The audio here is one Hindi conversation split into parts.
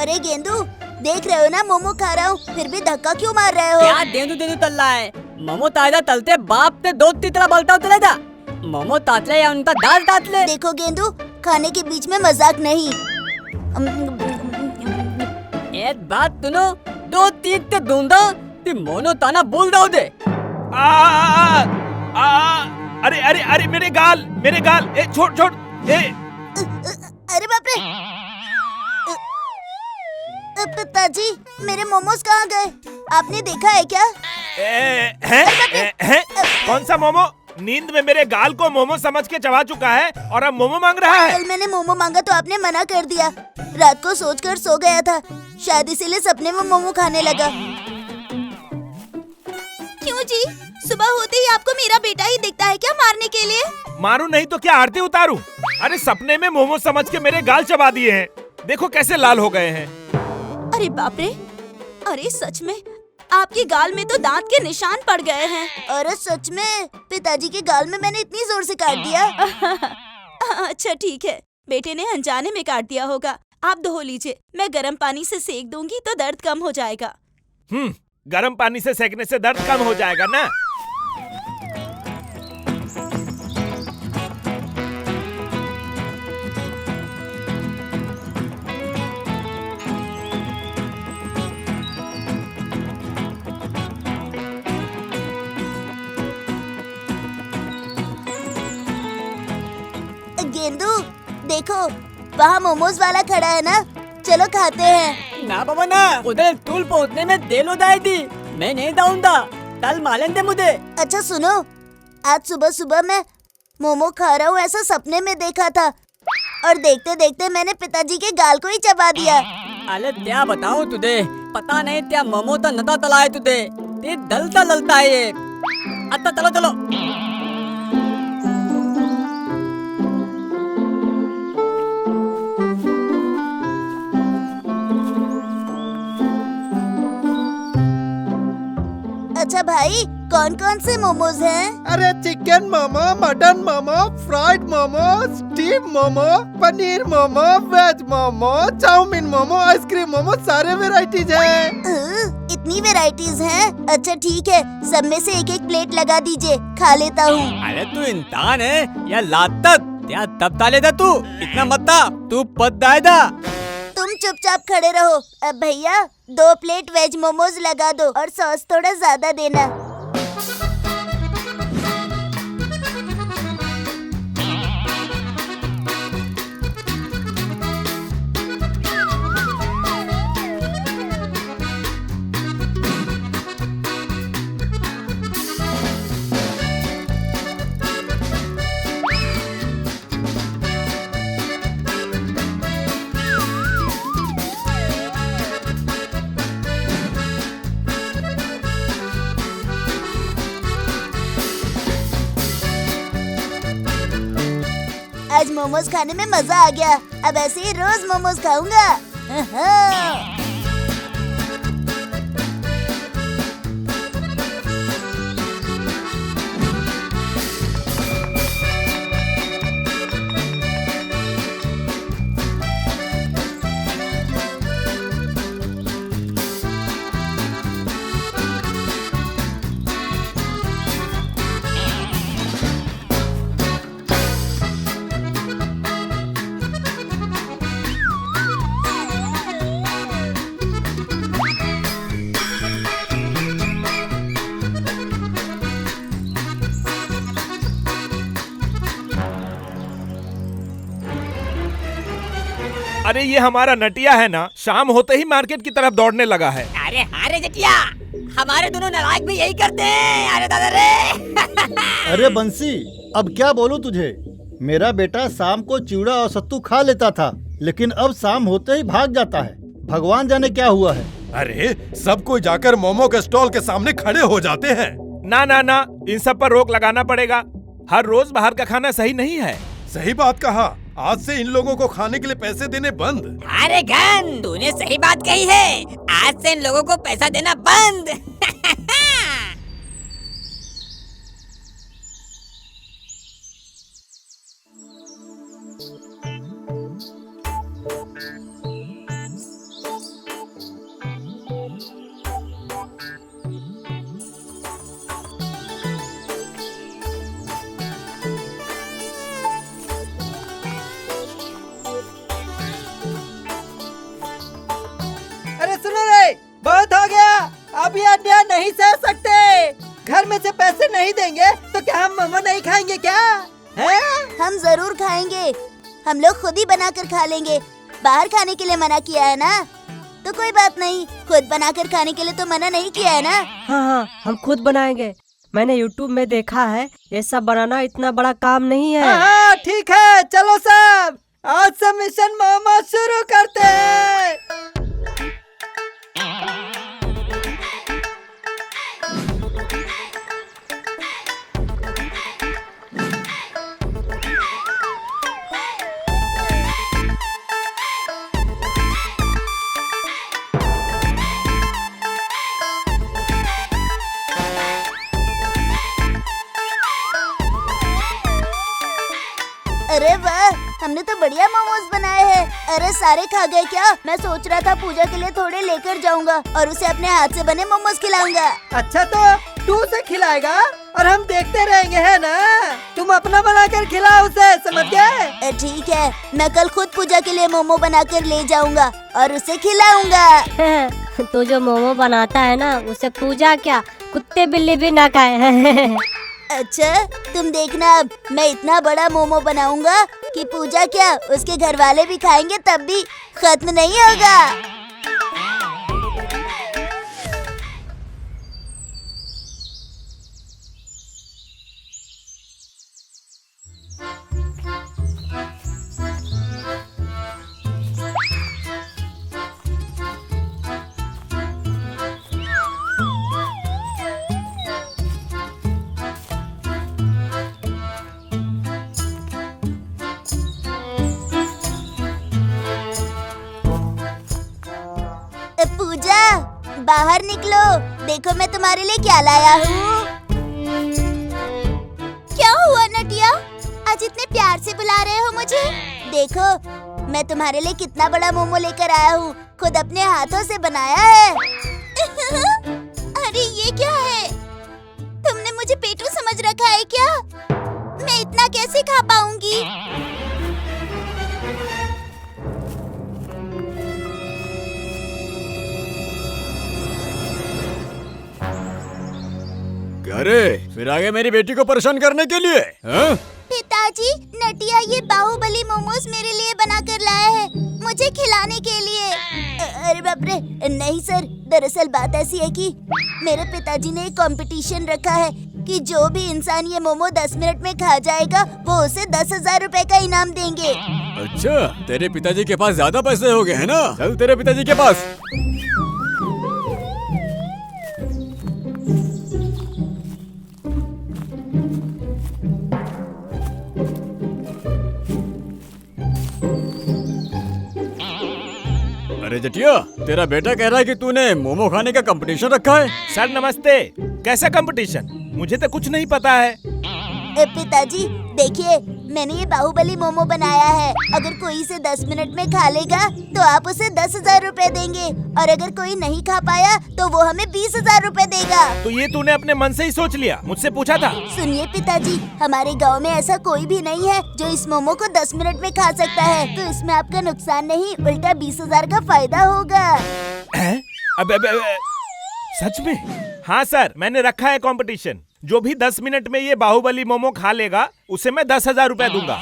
अरे गेंदू, देख रहे हो ना मोमो खा रहा हूँ, फिर भी धक्का क्यों मार रहे हो? क्या देंदू देंदू तल रहा है? मोमो ताजा तलते बाप ते दो तीतला बलता उतले था। मोमो तातले या उनका दाल तातले। देखो गेंदू, खाने के बीच में मजाक नहीं। एक बात सुनो, दो तीन ते दूंदा ती मोनो ताना बोल दो दे। आ, आ, आ, आ, अरे अरे अरे मेरे गाल, ए छोड़ छोड़ ए। अरे बाप रे! पिताजी, मेरे मोमोज कहाँ गए? आपने देखा है क्या? हैं? कौन सा मोमो? नींद में मेरे गाल को मोमो समझ के चबा चुका है और अब मोमो मांग रहा है। कल मैंने मोमो मांगा तो आपने मना कर दिया। रात को सोचकर सो गया था, शायद इसीलिए सपने में मोमो खाने लगा। क्यों जी? सुबह होते ही आपको मेरा बेटा ही दिखता है क्या मारने के लिए? मारू नहीं तो क्या आरती उतारूं? अरे सपने में मोमो समझ के मेरे गाल चबा दिए हैं। देखो कैसे लाल हो गए हैं। अरे बाप रे! अरे सच में आपके गाल में तो दांत के निशान पड़ गए हैं। अरे सच में पिताजी के गाल में मैंने इतनी जोर से काट दिया। अच्छा ठीक है, बेटे ने अनजाने में काट दिया होगा। आप धो लीजिए, मैं गर्म पानी से सेक दूंगी तो दर्द कम हो जाएगा। गर्म पानी से सेकने से दर्द कम हो जाएगा ना? गेंदू, देखो वहाँ मोमोज वाला खड़ा है ना, चलो खाते हैं। ना बाबा ना, उधर टूल पहुँचने में देर हो जाए थी। मैं नहीं जाऊंगा, कल मालें दे मुझे। अच्छा सुनो, आज सुबह सुबह मैं मोमो खा रहा हूँ ऐसा सपने में देखा था और देखते देखते मैंने पिताजी के गाल को ही चबा दिया। अरे क्या बताऊँ तुझे, पता नहीं क्या मोमो तो नता तला है तुझे, ते दलता ललता है ये। अच्छा चलो चलो। अच्छा भाई, कौन कौन से मोमोज हैं? अरे chicken momo, mutton momo, fried momo, steam momo, paneer momo, veg momo, chowmein momo, ice cream momo, सारे वैरायटीज हैं। इतनी वैरायटीज हैं? अच्छा ठीक है, सब में से एक एक प्लेट लगा दीजिए, खा लेता हूँ। अरे तू इंसान है या लातत? क्या तब ताले था तू? इतना मत था, तू पद दाएदा। तुम चुपचाप खड़े रहो। अब भैया 2 प्लेट वेज मोमोज लगा दो और सॉस थोड़ा ज्यादा देना। आज मोमोज खाने में मजा आ गया। अब ऐसे ही रोज मोमोज खाऊंगा। अरे ये हमारा नटिया है ना, शाम होते ही मार्केट की तरफ दौड़ने लगा है। अरे हारे जटिया, हमारे दोनों नालायक भी यही करते हैं। अरे दादा रे। अरे बंसी, अब क्या बोलूं तुझे। मेरा बेटा शाम को चिवड़ा और सत्तू खा लेता था, लेकिन अब शाम होते ही भाग जाता है। भगवान जाने क्या हुआ है। अरे सब कोई जाकर मोमो के स्टॉल के सामने खड़े हो जाते हैं। ना ना ना, इन सब पर रोक लगाना पड़ेगा। हर रोज बाहर का खाना सही नहीं है। सही बात कहा, आज से इन लोगों को खाने के लिए पैसे देने बंद। अरे गन, तूने सही बात कही है। आज से इन लोगों को पैसा देना बंद। खाएंगे तो क्या हम मोमो नहीं खाएंगे क्या? हैं? हम जरूर खाएंगे। हम लोग खुद ही बनाकर खा लेंगे। बाहर खाने के लिए मना किया है ना, तो कोई बात नहीं। खुद बनाकर खाने के लिए तो मना नहीं किया है ना। हाँ, हम खुद बनाएंगे। मैंने YouTube में देखा है, ये सब बनाना इतना बड़ा काम नहीं है। हाँ ठीक है, चलो सब आज से मिशन मोमो शुरू करते हैं। अरे वाह, हमने तो बढ़िया मोमोज बनाए हैं। अरे सारे खा गए क्या? मैं सोच रहा था पूजा के लिए थोड़े लेकर जाऊंगा और उसे अपने हाथ से बने मोमोज खिलाऊंगा। अच्छा तो तू उसे खिलाएगा और हम देखते रहेंगे, है ना? तुम अपना बनाकर खिलाओ उसे, समझ गए? ठीक है, मैं कल खुद पूजा के लिए मोमो बनाकर ले जाऊंगा और उसे खिलाऊंगा। तो जो मोमो बनाता है ना, उसे पूजा क्या, कुत्ते बिल्ली भी ना खाए। अच्छा, तुम देखना अब मैं इतना बड़ा मोमो बनाऊंगा कि पूजा क्या उसके घर वाले भी खाएंगे तब भी खत्म नहीं होगा। पूजा, बाहर निकलो, देखो मैं तुम्हारे लिए क्या लाया हूँ। क्या हुआ नटिया? आज इतने प्यार से बुला रहे हो मुझे? देखो मैं तुम्हारे लिए कितना बड़ा मोमो लेकर आया हूँ, खुद अपने हाथों से बनाया है। अरे ये क्या है? तुमने मुझे पेटू समझ रखा है क्या? मैं इतना कैसे खा पाऊंगी? अरे फिर आगे मेरी बेटी को परेशान करने के लिए, हाँ? पिताजी, नटिया ये बाहुबली मोमोज मेरे लिए बनाकर लाया है, मुझे खिलाने के लिए। अरे बाप रे, नहीं सर, दरअसल बात ऐसी है कि मेरे पिताजी ने एक कंपटीशन रखा है कि जो भी इंसान ये मोमो 10 मिनट में खा जाएगा वो उसे 10,000 रुपए का इनाम देंगे। अच्छा, तेरे पिताजी के पास ज्यादा पैसे हो गए हैं ना? चल तेरे पिताजी के पास। अरे जटिया, तेरा बेटा कह रहा है कि तूने मोमो खाने का कंपटीशन रखा है। सर नमस्ते। कैसा कंपटीशन? मुझे तो कुछ नहीं पता है। पिताजी देखिए, मैंने ये बाहुबली मोमो बनाया है। अगर कोई इसे 10 मिनट में खा लेगा तो आप उसे 10,000 रुपए देंगे, और अगर कोई नहीं खा पाया तो वो हमें 20,000 रुपए देगा। तो ये तूने अपने मन से ही सोच लिया, मुझसे पूछा था? सुनिए पिताजी, हमारे गांव में ऐसा कोई भी नहीं है जो इस मोमो को 10 मिनट में खा सकता है, तो इसमें आपका नुकसान नहीं, उल्टा 20,000 का फायदा होगा। अब सच में? हाँ सर, मैंने रखा है कंपटीशन। जो भी 10 मिनट में ये बाहुबली मोमो खा लेगा उसे मैं 10,000 रुपए दूंगा।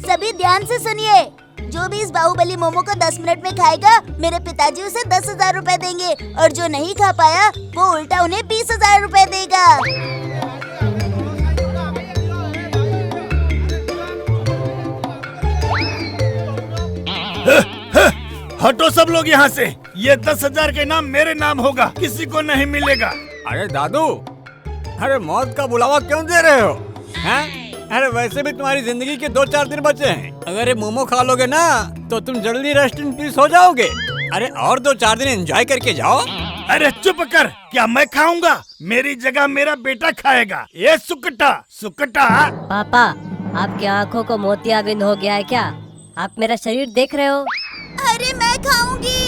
सभी ध्यान से सुनिए, जो भी इस बाहुबली मोमो को 10 मिनट में खाएगा मेरे पिताजी उसे 10,000 रुपए देंगे, और जो नहीं खा पाया वो उल्टा उन्हें 20,000 रुपए देगा। हटो सब लोग यहाँ से। ये 10,000 का इनाम मेरे नाम होगा, किसी को नहीं मिलेगा। अरे दादू, अरे मौत का बुलावा क्यों दे रहे हो? हैं? अरे वैसे भी तुम्हारी जिंदगी के 2-4 दिन बचे हैं। अगर ये मोमो खा लोगे ना तो तुम जल्दी रेस्ट इन पीस हो जाओगे। अरे और 2-4 दिन एंजॉय करके जाओ। अरे चुप कर, क्या मैं खाऊंगा? मेरी जगह मेरा बेटा खाएगा। ये सुकटा सुकटा। पापा, आपकी आँखों को मोतियाबिंद हो गया है क्या? आप मेरा शरीर देख रहे हो? अरे मैं खाऊंगी।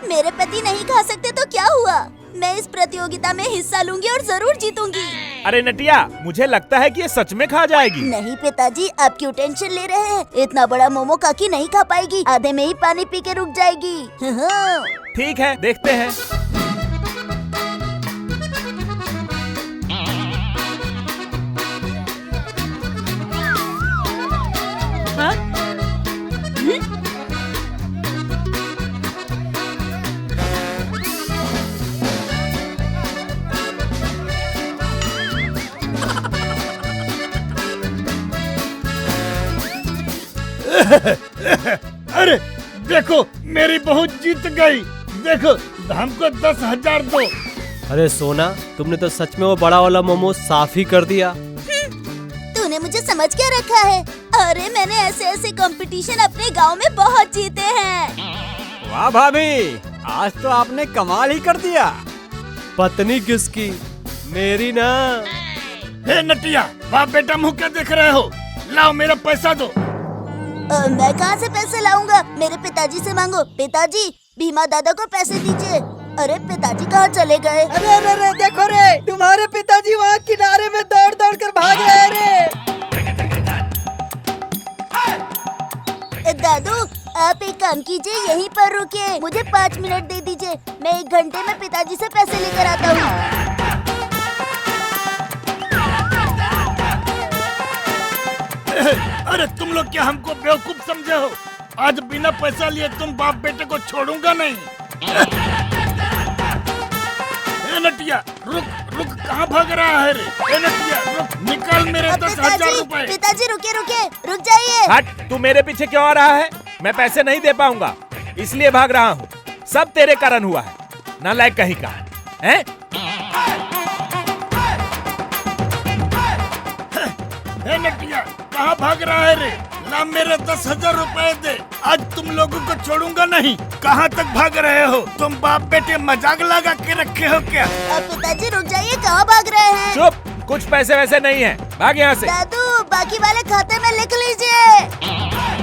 मेरे पति नहीं खा सकते तो क्या हुआ? मैं इस प्रतियोगिता में हिस्सा लूंगी और जरूर जीतूंगी। अरे नटिया, मुझे लगता है कि ये सच में खा जाएगी। नहीं पिताजी, आप क्यों टेंशन ले रहे हैं? इतना बड़ा मोमो काकी नहीं खा पाएगी, आधे में ही पानी पी के रुक जाएगी। ठीक है, देखते हैं। अरे देखो, मेरी बहू जीत गई। देखो, हमको 10,000 दो। अरे सोना, तुमने तो सच में वो बड़ा वाला मोमो साफ ही कर दिया। तूने मुझे समझ क्या रखा है? अरे मैंने ऐसे ऐसे कंपटीशन अपने गांव में बहुत जीते हैं। वाह भाभी, आज तो आपने कमाल ही कर दिया। पत्नी किसकी? मेरी ना। हे नटिया, बाप बेटा मुँह क्या देख रहे हो? लाओ मेरा पैसा दो। मैं कहाँ से पैसे लाऊंगा? मेरे पिताजी से मांगो। पिताजी, भीमा दादा को पैसे दीजिए। अरे पिताजी कहाँ चले गए? अरे अरे अरे देखो रे, तुम्हारे पिताजी वहाँ किनारे में दौड़ दौड़ कर भाग रहे रे। दादू, आप एक काम कीजिए, यहीं पर रुकिए। मुझे 5 मिनट दे दीजिए, मैं 1 घंटे में पिताजी से पैसे लेकर आता हूँ। अरे तुम लोग क्या हमको बेवकूफ समझे हो? आज बिना पैसा लिए तुम बाप बेटे को छोड़ूंगा नहीं। ए नटिया, रुक रुक, कहाँ भाग रहा है रे? ए नटिया, रुक, निकाल मेरे 10,000 रुपए। पिताजी रुकिए रुकिए, रुक जाइए। हट, तू मेरे पीछे क्यों आ रहा है? मैं पैसे नहीं दे पाऊंगा, इसलिए भाग रहा हूँ। सब तेरे कारण हुआ है, नालायक कहीं का है। हे नटिया, कहाँ भाग रहा है रे? ना मेरे 10,000 रुपए दे, आज तुम लोगों को छोड़ूंगा नहीं। कहाँ तक भाग रहे हो? तुम बाप बेटे मजाक लगा के रखे हो क्या? पिताजी रुक जाइए, कहाँ भाग रहे हैं? चुप, कुछ पैसे वैसे नहीं है, भाग यहाँ से। दादू, बाकी वाले खाते में लिख लीजिए।